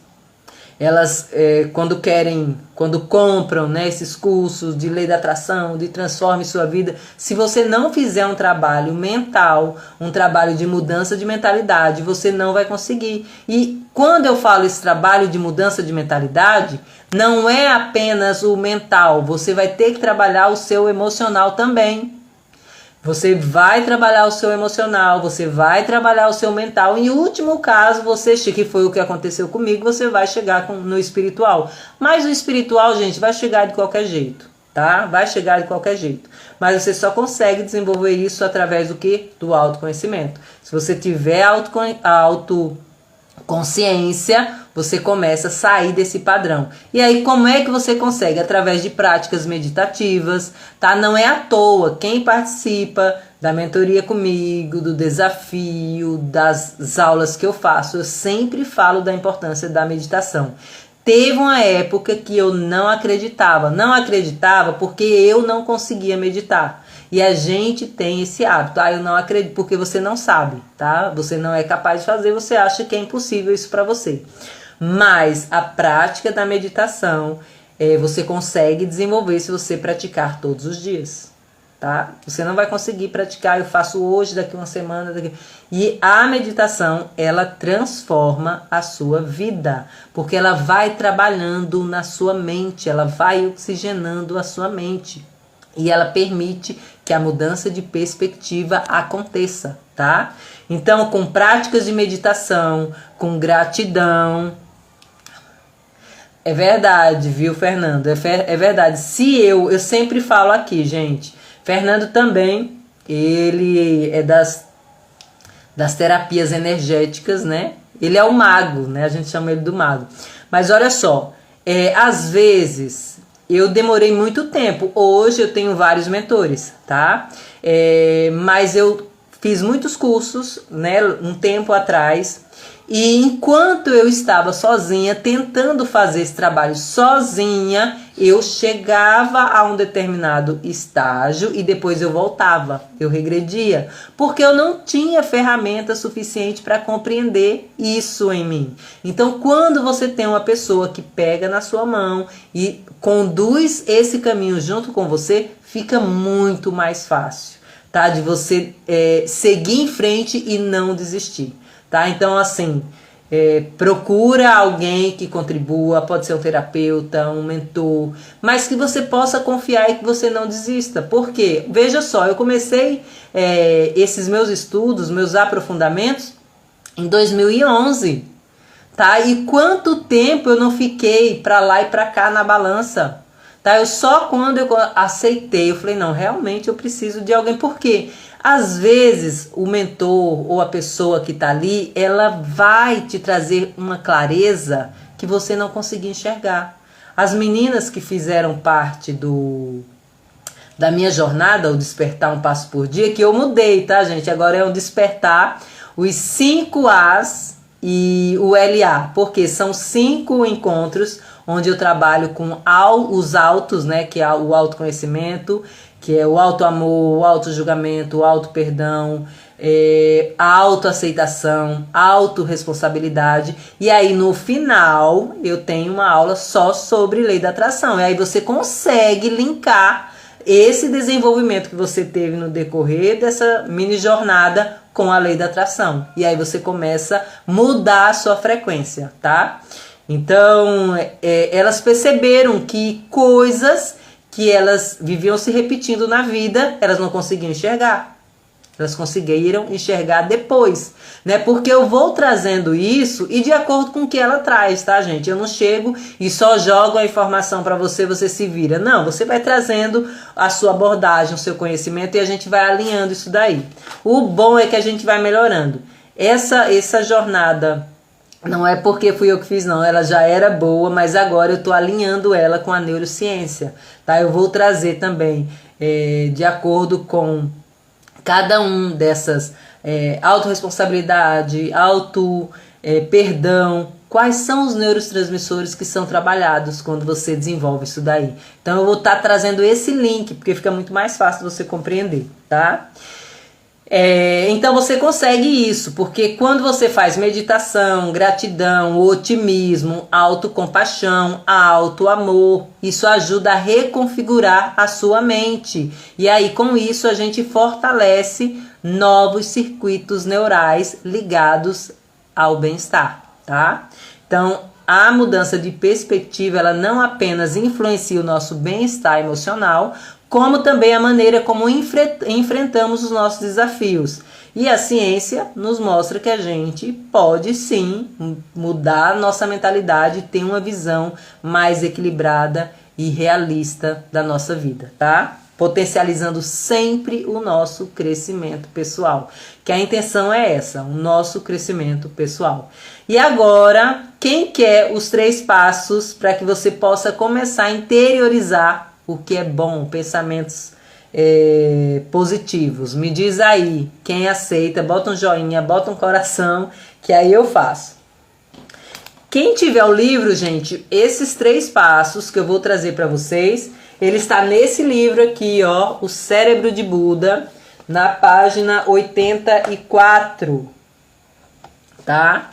elas, quando compram, né, esses cursos de lei da atração, de transforme sua vida, se você não fizer um trabalho mental, um trabalho de mudança de mentalidade, você não vai conseguir. E quando eu falo esse trabalho de mudança de mentalidade, não é apenas o mental, você vai ter que trabalhar o seu emocional também. Você vai trabalhar o seu emocional, você vai trabalhar o seu mental. Em último caso, que foi o que aconteceu comigo, você vai chegar no espiritual. Mas o espiritual, gente, vai chegar de qualquer jeito. tá? Vai chegar de qualquer jeito. Mas você só consegue desenvolver isso através do quê? Do autoconhecimento. Se você tiver autoconsciência, você começa a sair desse padrão. E aí, como é que você consegue? Através de práticas meditativas, tá? Não é à toa. Quem participa da mentoria comigo, do desafio, das aulas que eu faço, eu sempre falo da importância da meditação. Teve uma época que eu não acreditava. Não acreditava porque eu não conseguia meditar. E a gente tem esse hábito. Eu não acredito porque você não sabe, tá? Você não é capaz de fazer, você acha que é impossível isso para você. Mas a prática da meditação, você consegue desenvolver se você praticar todos os dias. Tá? Você não vai conseguir praticar, eu faço hoje, daqui uma semana, E a meditação, ela transforma a sua vida, porque ela vai trabalhando na sua mente, ela vai oxigenando a sua mente. E ela permite que a mudança de perspectiva aconteça, tá? Então, com práticas de meditação, com gratidão. É verdade, viu, Fernando? É verdade. Se eu sempre falo aqui, gente... Fernando também, ele é das terapias energéticas, né? Ele é o mago, né? A gente chama ele do mago. Mas olha só, às vezes eu demorei muito tempo. Hoje eu tenho vários mentores, tá? Mas eu fiz muitos cursos, né? Um tempo atrás. E enquanto eu estava sozinha, tentando fazer esse trabalho sozinha, eu chegava a um determinado estágio e depois eu voltava, eu regredia, porque eu não tinha ferramenta suficiente para compreender isso em mim. Então, quando você tem uma pessoa que pega na sua mão e conduz esse caminho junto com você, fica muito mais fácil, tá? De você seguir em frente e não desistir. Tá? Então, assim, procura alguém que contribua, pode ser um terapeuta, um mentor, mas que você possa confiar e que você não desista. Por quê? Veja só, eu comecei esses meus estudos, meus aprofundamentos, em 2011. Tá? E quanto tempo eu não fiquei para lá e para cá na balança? Tá? Eu só quando eu aceitei, eu falei, não, realmente eu preciso de alguém. Por quê? Às vezes o mentor ou a pessoa que está ali, ela vai te trazer uma clareza que você não conseguia enxergar. As meninas que fizeram parte da minha jornada, o Despertar um Passo por Dia, que eu mudei, tá, gente? Agora é o Despertar, os 5 As e o LA, porque são 5 encontros onde eu trabalho com os autos, né, que é o autoconhecimento, que é o auto-amor, o auto-julgamento, o auto-perdão, a auto-aceitação, a auto-responsabilidade. E aí, no final, eu tenho uma aula só sobre lei da atração. E aí você consegue linkar esse desenvolvimento que você teve no decorrer dessa mini jornada com a lei da atração. E aí você começa a mudar a sua frequência, tá? Então, elas perceberam que coisas que elas viviam se repetindo na vida, elas não conseguiam enxergar. Elas conseguiram enxergar depois, né? Porque eu vou trazendo isso e de acordo com o que ela traz, tá, gente? Eu não chego e só jogo a informação para você, você se vira. Não, você vai trazendo a sua abordagem, o seu conhecimento e a gente vai alinhando isso daí. O bom é que a gente vai melhorando. Essa jornada não é porque fui eu que fiz, não. Ela já era boa, mas agora eu estou alinhando ela com a neurociência. Tá? Eu vou trazer também, de acordo com cada um dessas autorresponsabilidade, perdão, quais são os neurotransmissores que são trabalhados quando você desenvolve isso daí. Então eu vou estar trazendo esse link, porque fica muito mais fácil você compreender, tá? Então você consegue isso, porque quando você faz meditação, gratidão, otimismo, autocompaixão, autoamor, isso ajuda a reconfigurar a sua mente. E aí com isso a gente fortalece novos circuitos neurais ligados ao bem-estar, tá? Então a mudança de perspectiva, ela não apenas influencia o nosso bem-estar emocional, como também a maneira como enfrentamos os nossos desafios. E a ciência nos mostra que a gente pode sim mudar nossa mentalidade, ter uma visão mais equilibrada e realista da nossa vida, tá? Potencializando sempre o nosso crescimento pessoal, que a intenção é essa, o nosso crescimento pessoal. E agora, quem quer os 3 passos para que você possa começar a interiorizar o que é bom, pensamentos positivos? Me diz aí, quem aceita, bota um joinha, bota um coração, que aí eu faço. Quem tiver o livro, gente, esses 3 passos que eu vou trazer para vocês, ele está nesse livro aqui, ó, O Cérebro de Buda, na página 84, tá?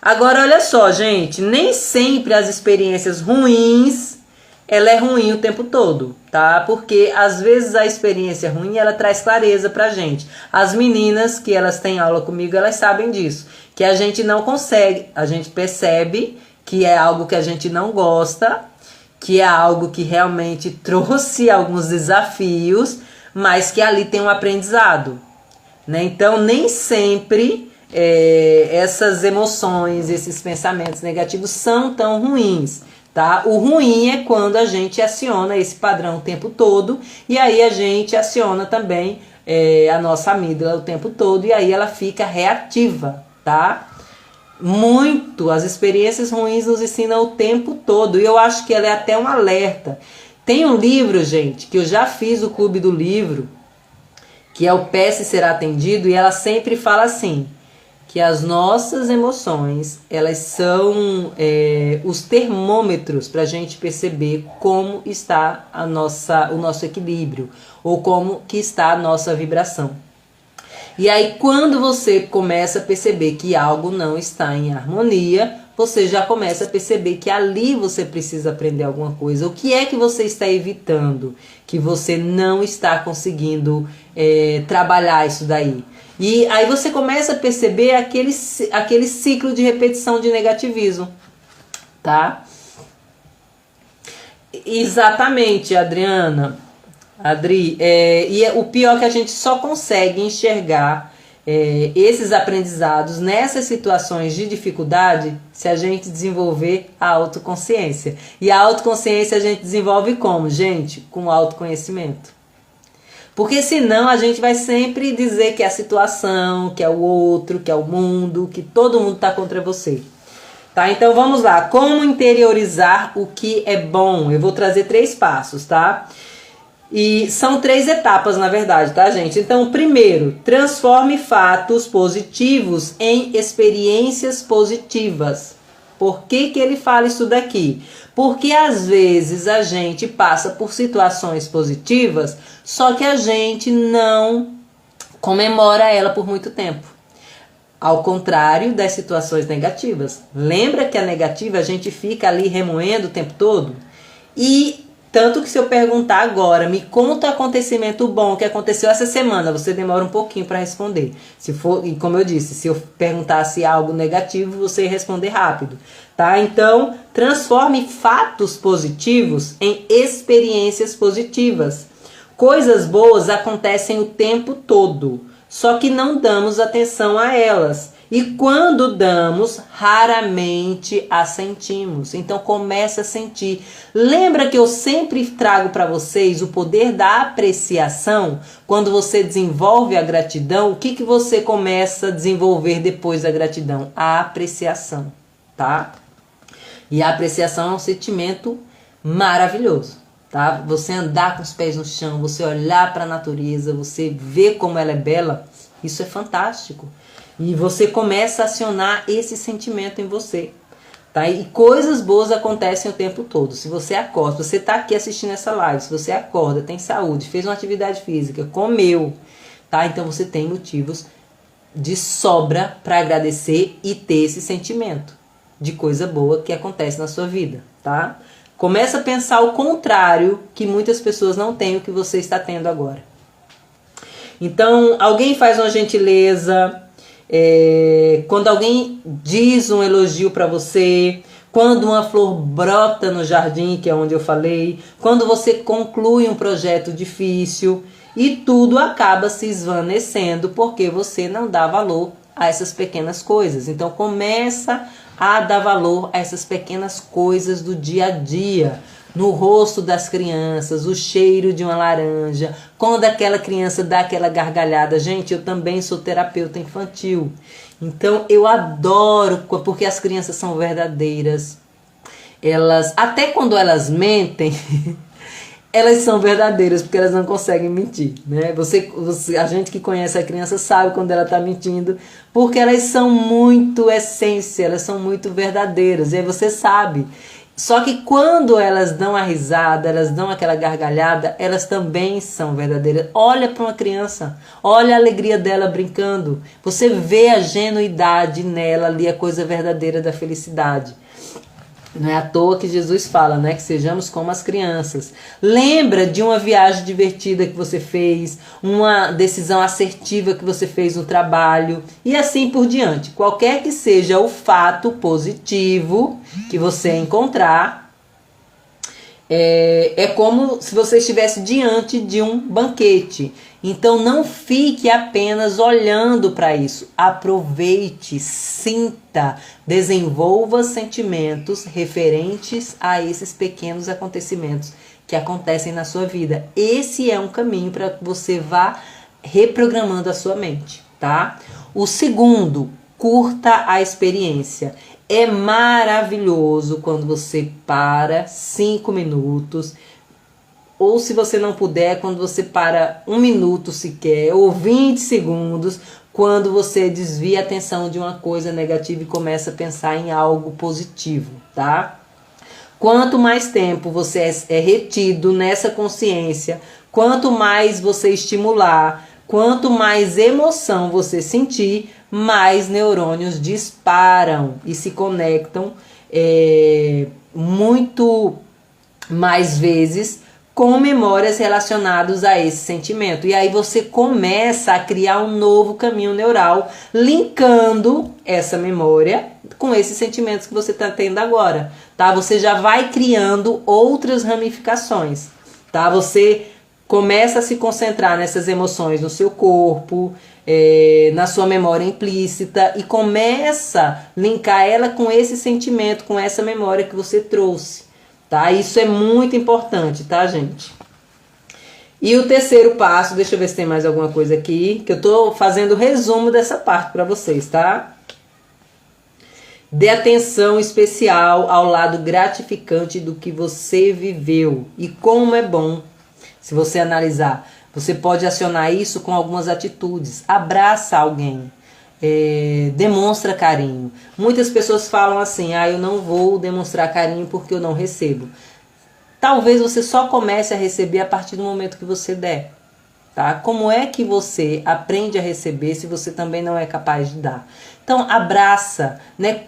Agora, olha só, gente, nem sempre as experiências ruins, ela é ruim o tempo todo, tá? Porque, às vezes, a experiência ruim, ela traz clareza pra gente. As meninas que elas têm aula comigo, elas sabem disso, que a gente não consegue, a gente percebe que é algo que a gente não gosta, que é algo que realmente trouxe alguns desafios, mas que ali tem um aprendizado, né? Então, nem sempre essas emoções, esses pensamentos negativos são tão ruins, tá? O ruim é quando a gente aciona esse padrão o tempo todo, e aí a gente aciona também a nossa amígdala o tempo todo, e aí ela fica reativa, tá? Muito, as experiências ruins nos ensinam o tempo todo, e eu acho que ela é até um alerta. Tem um livro, gente, que eu já fiz o Clube do Livro, que é o Peça e Será Atendido, e ela sempre fala assim, que as nossas emoções, elas são os termômetros para a gente perceber como está o nosso equilíbrio, ou como que está a nossa vibração. E aí, quando você começa a perceber que algo não está em harmonia, você já começa a perceber que ali você precisa aprender alguma coisa. O que é que você está evitando? Que você não está conseguindo trabalhar isso daí. E aí você começa a perceber aquele ciclo de repetição de negativismo, tá? Exatamente, Adriana. Adri, o pior é que a gente só consegue enxergar esses aprendizados nessas situações de dificuldade se a gente desenvolver a autoconsciência. E a autoconsciência a gente desenvolve como, gente? Com autoconhecimento. Porque senão a gente vai sempre dizer que é a situação, que é o outro, que é o mundo, que todo mundo está contra você. Tá? Então vamos lá. Como interiorizar o que é bom? Eu vou trazer 3 passos, tá? E são 3 etapas, na verdade, tá, gente? Então, primeiro, transforme fatos positivos em experiências positivas. Por que ele fala isso daqui? Porque às vezes a gente passa por situações positivas, só que a gente não comemora ela por muito tempo. Ao contrário das situações negativas. Lembra que a negativa a gente fica ali remoendo o tempo todo? E tanto que se eu perguntar agora, me conta um acontecimento bom que aconteceu essa semana, você demora um pouquinho para responder. Se for, e como eu disse, se eu perguntasse algo negativo, você ia responder rápido, tá? Então, transforme fatos positivos em experiências positivas. Coisas boas acontecem o tempo todo, só que não damos atenção a elas. E quando damos, raramente as sentimos. Então começa a sentir. Lembra que eu sempre trago para vocês o poder da apreciação? Quando você desenvolve a gratidão, o que você começa a desenvolver depois da gratidão? A apreciação, tá? E a apreciação é um sentimento maravilhoso, tá? Você andar com os pés no chão, você olhar para a natureza, você ver como ela é bela, isso é fantástico. E você começa a acionar esse sentimento em você, tá? E coisas boas acontecem o tempo todo. Se você acorda, você está aqui assistindo essa live, se você acorda, tem saúde, fez uma atividade física, comeu, tá? Então você tem motivos de sobra para agradecer e ter esse sentimento de coisa boa que acontece na sua vida, tá? Começa a pensar o contrário que muitas pessoas não têm o que você está tendo agora. Então, alguém faz uma gentileza, quando alguém diz um elogio para você, quando uma flor brota no jardim, que é onde eu falei, quando você conclui um projeto difícil, e tudo acaba se esvanecendo porque você não dá valor a essas pequenas coisas. Então começa a dar valor a essas pequenas coisas do dia a dia. no rosto das crianças, o cheiro de uma laranja, quando aquela criança dá aquela gargalhada. Gente, eu também sou terapeuta infantil, então eu adoro, porque as crianças são verdadeiras. Elas, até quando elas mentem, elas são verdadeiras, porque elas não conseguem mentir, né? A gente que conhece a criança sabe quando ela está mentindo, porque elas são muito essência, elas são muito verdadeiras, e aí você sabe. Só que quando elas dão a risada, elas dão aquela gargalhada, elas também são verdadeiras. Olha para uma criança, olha a alegria dela brincando, você vê a genuidade nela ali, a coisa verdadeira da felicidade. Não é à toa que Jesus fala, né, que sejamos como as crianças. Lembra de uma viagem divertida que você fez, uma decisão assertiva que você fez no trabalho e assim por diante. Qualquer que seja o fato positivo que você encontrar, é como se você estivesse diante de um banquete. Então não fique apenas olhando para isso. Aproveite, sinta, desenvolva sentimentos referentes a esses pequenos acontecimentos que acontecem na sua vida. Esse é um caminho para que você vá reprogramando a sua mente, tá? O segundo, curta a experiência. É maravilhoso quando você para 5 minutos, ou se você não puder, quando você para 1 minuto sequer, ou 20 segundos, quando você desvia a atenção de uma coisa negativa e começa a pensar em algo positivo, tá? Quanto mais tempo você é retido nessa consciência, quanto mais você estimular, quanto mais emoção você sentir, mais neurônios disparam e se conectam muito mais vezes com memórias relacionadas a esse sentimento. E aí você começa a criar um novo caminho neural, linkando essa memória com esses sentimentos que você está tendo agora, tá? Você já vai criando outras ramificações, tá? Você começa a se concentrar nessas emoções no seu corpo, na sua memória implícita, e começa a linkar ela com esse sentimento, com essa memória que você trouxe. Tá? Isso é muito importante, tá, gente? E o terceiro passo, deixa eu ver se tem mais alguma coisa aqui, que eu tô fazendo o resumo dessa parte para vocês, tá? Dê atenção especial ao lado gratificante do que você viveu e como é bom. Se você analisar, você pode acionar isso com algumas atitudes. Abraça alguém. Demonstra carinho. Muitas pessoas falam assim: eu não vou demonstrar carinho porque eu não recebo. Talvez você só comece a receber a partir do momento que você der, tá? Como é que você aprende a receber se você também não é capaz de dar? Então abraça, né?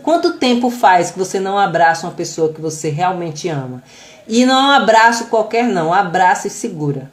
Quanto tempo faz que você não abraça uma pessoa que você realmente ama? E não é um abraço qualquer não, abraça e segura.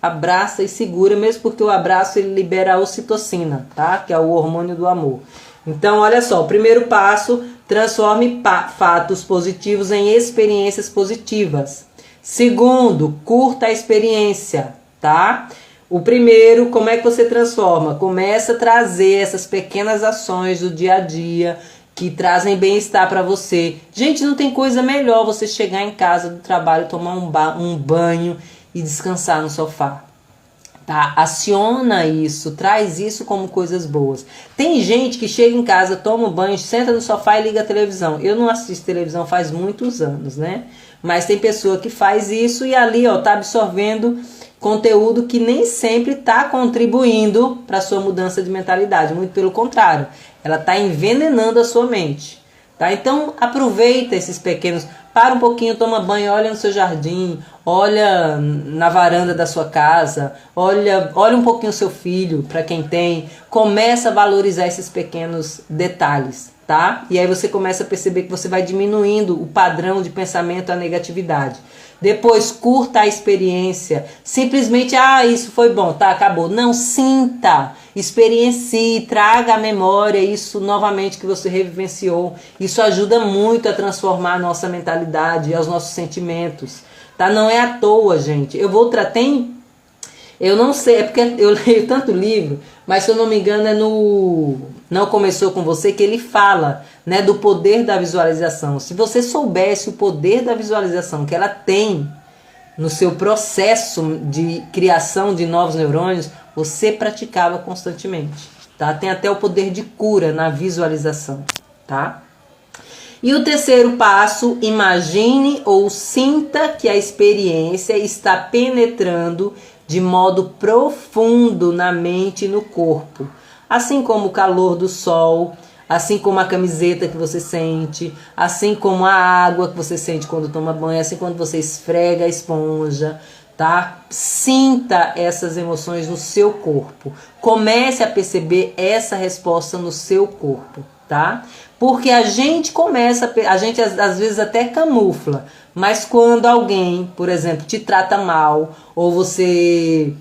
Abraça e segura, mesmo porque o abraço ele libera a ocitocina, tá? Que é o hormônio do amor. Então, olha só, o primeiro passo, transforme fatos positivos em experiências positivas. Segundo, curta a experiência, tá? O primeiro, como é que você transforma? Começa a trazer essas pequenas ações do dia a dia que trazem bem-estar para você. Gente, não tem coisa melhor você chegar em casa do trabalho, tomar um banho e descansar no sofá, tá? Aciona isso, traz isso como coisas boas. Tem gente que chega em casa, toma um banho, senta no sofá e liga a televisão. Eu não assisto televisão faz muitos anos, né? Mas tem pessoa que faz isso e ali, ó, tá absorvendo conteúdo que nem sempre tá contribuindo para sua mudança de mentalidade. Muito pelo contrário, ela tá envenenando a sua mente, tá? Então aproveita esses pequenos. Para um pouquinho, toma banho, olha no seu jardim, olha na varanda da sua casa, olha um pouquinho o seu filho, para quem tem. Começa a valorizar esses pequenos detalhes, tá? E aí você começa a perceber que você vai diminuindo o padrão de pensamento, a negatividade. Depois, curta a experiência. Simplesmente, isso foi bom, tá, acabou. Não, sinta, experiencie, traga à memória isso novamente que você revivenciou. Isso ajuda muito a transformar a nossa mentalidade e os nossos sentimentos, tá? Não é à toa, gente. Eu não sei, é porque eu leio tanto livro, mas se eu não me engano é no não começou com você, que ele fala, né, do poder da visualização. Se você soubesse o poder da visualização que ela tem no seu processo de criação de novos neurônios, você praticava constantemente, tá? Tem até o poder de cura na visualização, tá? E o terceiro passo, imagine ou sinta que a experiência está penetrando de modo profundo na mente e no corpo, assim como o calor do sol, assim como a camiseta que você sente, assim como a água que você sente quando toma banho, assim quando você esfrega a esponja, tá? Sinta essas emoções no seu corpo. Comece a perceber essa resposta no seu corpo, tá? Porque a gente às vezes até camufla, mas quando alguém, por exemplo, te trata mal, ou te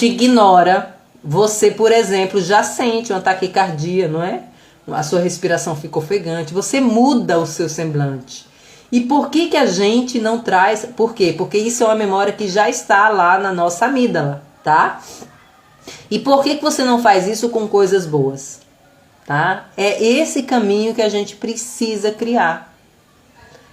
ignora, você, por exemplo, já sente uma taquicardia, não é? A sua respiração fica ofegante, você muda o seu semblante. E por que a gente não traz? Por quê? Porque isso é uma memória que já está lá na nossa amígdala, tá? E por que você não faz isso com coisas boas? Tá? É esse caminho que a gente precisa criar.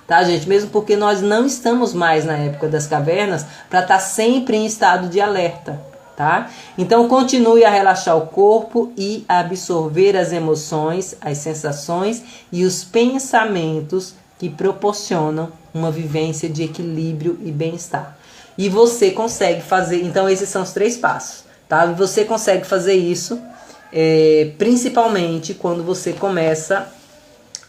Tá, gente? Mesmo porque nós não estamos mais na época das cavernas para estar sempre em estado de alerta. Tá? Então continue a relaxar o corpo e a absorver as emoções, as sensações e os pensamentos que proporcionam uma vivência de equilíbrio e bem-estar. E você consegue fazer, então esses são os 3 passos, tá? Você consegue fazer isso principalmente quando você começa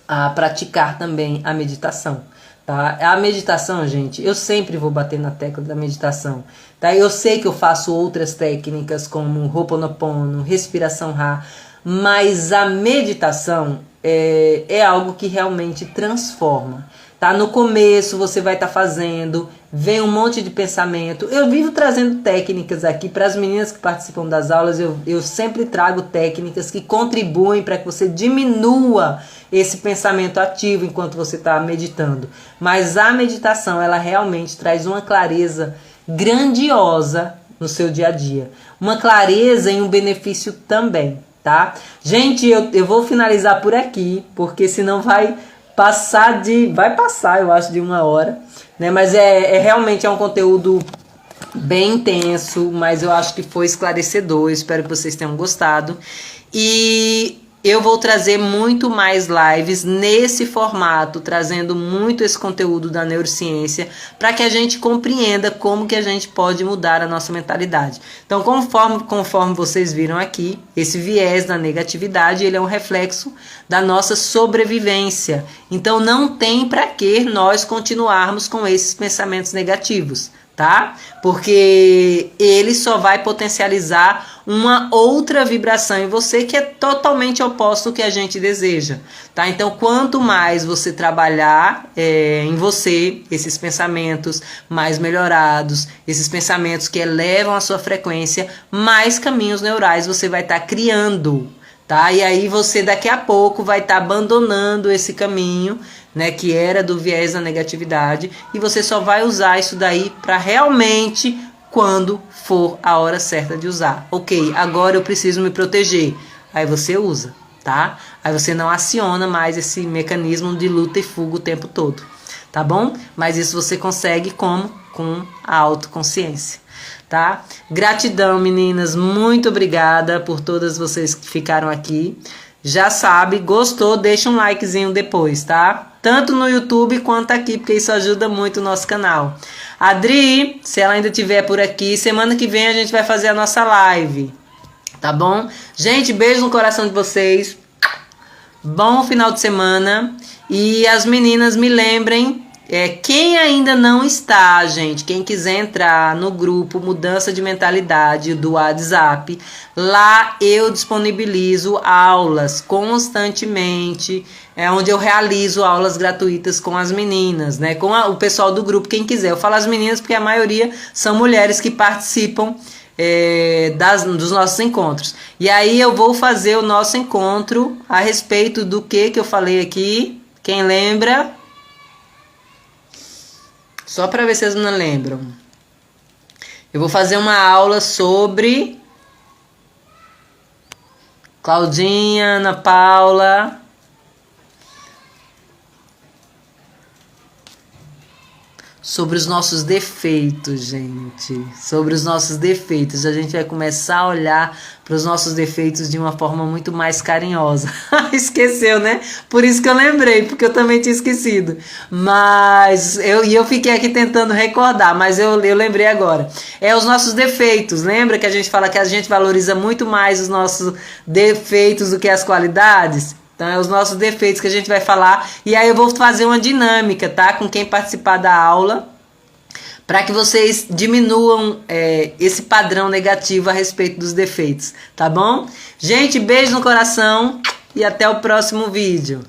a praticar também a meditação. Tá? A meditação, gente, eu sempre vou bater na tecla da meditação. Tá? Eu sei que eu faço outras técnicas como Ho'oponopono, respiração Ra, mas a meditação é algo que realmente transforma. Tá? No começo você vai estar fazendo, vem um monte de pensamento. Eu vivo trazendo técnicas aqui para as meninas que participam das aulas. Eu sempre trago técnicas que contribuem para que você diminua esse pensamento ativo enquanto você está meditando. Mas a meditação, ela realmente traz uma clareza grandiosa no seu dia a dia. Uma clareza e um benefício também, tá? Gente, eu vou finalizar por aqui, porque senão vai passar, eu acho, de 1 hora, né? Mas realmente é um conteúdo bem intenso, mas eu acho que foi esclarecedor. Eu espero que vocês tenham gostado. E eu vou trazer muito mais lives nesse formato, trazendo muito esse conteúdo da neurociência, para que a gente compreenda como que a gente pode mudar a nossa mentalidade. Então, conforme vocês viram aqui, esse viés da negatividade, ele é um reflexo da nossa sobrevivência. Então, não tem para que nós continuarmos com esses pensamentos negativos, tá? Porque ele só vai potencializar uma outra vibração em você que é totalmente oposto ao que a gente deseja, tá? Então, quanto mais você trabalhar em você esses pensamentos mais melhorados, esses pensamentos que elevam a sua frequência, mais caminhos neurais você vai estar criando, tá? E aí você daqui a pouco vai estar abandonando esse caminho, né, que era do viés da negatividade, e você só vai usar isso daí para realmente quando for a hora certa de usar. Ok, agora eu preciso me proteger. Aí você usa, tá? Aí você não aciona mais esse mecanismo de luta e fuga o tempo todo, tá bom? Mas isso você consegue como? Com a autoconsciência, tá? Gratidão, meninas, muito obrigada por todas vocês que ficaram aqui. Já sabe, gostou, deixa um likezinho depois, tá? Tanto no YouTube quanto aqui, porque isso ajuda muito o nosso canal. Adri, se ela ainda estiver por aqui, semana que vem a gente vai fazer a nossa live, tá bom? Gente, beijo no coração de vocês. Bom final de semana. E as meninas me lembrem, quem ainda não está, gente, quem quiser entrar no grupo Mudança de Mentalidade do WhatsApp, lá eu disponibilizo aulas constantemente, onde eu realizo aulas gratuitas com as meninas, né, com o pessoal do grupo, quem quiser. Eu falo as meninas porque a maioria são mulheres que participam dos nossos encontros. E aí eu vou fazer o nosso encontro a respeito do que eu falei aqui. Quem lembra? Só para ver se vocês não lembram. Eu vou fazer uma aula sobre Claudinha, Ana Paula. Sobre os nossos defeitos, gente. Sobre os nossos defeitos. A gente vai começar a olhar para os nossos defeitos de uma forma muito mais carinhosa. Esqueceu, né? Por isso que eu lembrei, porque eu também tinha esquecido. Mas eu fiquei aqui tentando recordar, mas eu lembrei agora. É os nossos defeitos. Lembra que a gente fala que a gente valoriza muito mais os nossos defeitos do que as qualidades? Então, é os nossos defeitos que a gente vai falar. E aí eu vou fazer uma dinâmica, tá? Com quem participar da aula, para que vocês diminuam esse padrão negativo a respeito dos defeitos, tá bom? Gente, beijo no coração e até o próximo vídeo.